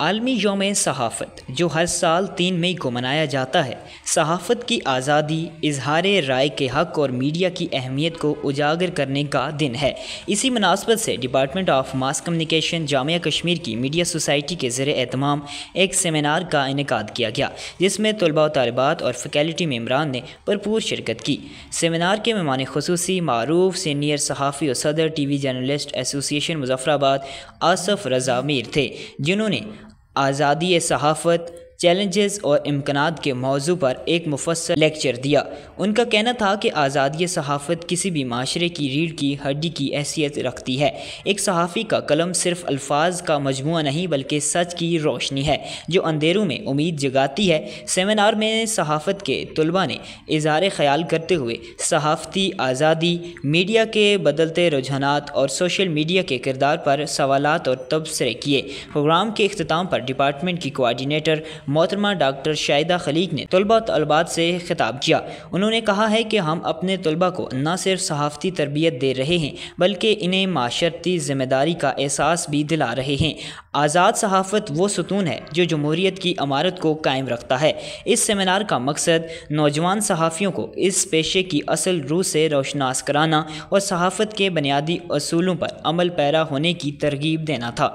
عالمی یوم صحافت جو ہر سال 3 مئی کو منایا جاتا ہے، صحافت کی آزادی، اظہار رائے کے حق اور میڈیا کی اہمیت کو اجاگر کرنے کا دن ہے۔ اسی مناسبت سے ڈپارٹمنٹ آف ماس کمیونیکیشن جامعہ کشمیر کی میڈیا سوسائٹی کے زیر اہتمام ایک سیمینار کا انعقاد کیا گیا، جس میں طلباء و طالبات اور فیکلٹی ممبران نے بھرپور شرکت کی۔ سیمینار کے مہمان خصوصی معروف سینئر صحافی اور صدر ٹی وی جرنلسٹ ایسوسی ایشن مظفرآباد آصف رضا میر تھے، جنہوں نے آزادی صحافت، چیلنجز اور امکانات کے موضوع پر ایک مفصل لیکچر دیا۔ ان کا کہنا تھا کہ آزادی صحافت کسی بھی معاشرے کی ریڑھ کی ہڈی کی حیثیت رکھتی ہے۔ ایک صحافی کا قلم صرف الفاظ کا مجموعہ نہیں بلکہ سچ کی روشنی ہے جو اندھیروں میں امید جگاتی ہے۔ سیمینار میں صحافت کے طلباء نے اظہار خیال کرتے ہوئے صحافتی آزادی، میڈیا کے بدلتے رجحانات اور سوشل میڈیا کے کردار پر سوالات اور تبصرے کیے۔ پروگرام کے اختتام پر ڈپارٹمنٹ کی کوآرڈینیٹر محترمہ ڈاکٹر شاہدہ خلیق نے طلباء و طالبات سے خطاب کیا۔ انہوں نے کہا ہے کہ ہم اپنے طلباء کو نہ صرف صحافتی تربیت دے رہے ہیں بلکہ انہیں معاشرتی ذمہ داری کا احساس بھی دلا رہے ہیں۔ آزاد صحافت وہ ستون ہے جو جمہوریت کی عمارت کو قائم رکھتا ہے۔ اس سیمینار کا مقصد نوجوان صحافیوں کو اس پیشے کی اصل روح سے روشناس کرانا اور صحافت کے بنیادی اصولوں پر عمل پیرا ہونے کی ترغیب دینا تھا۔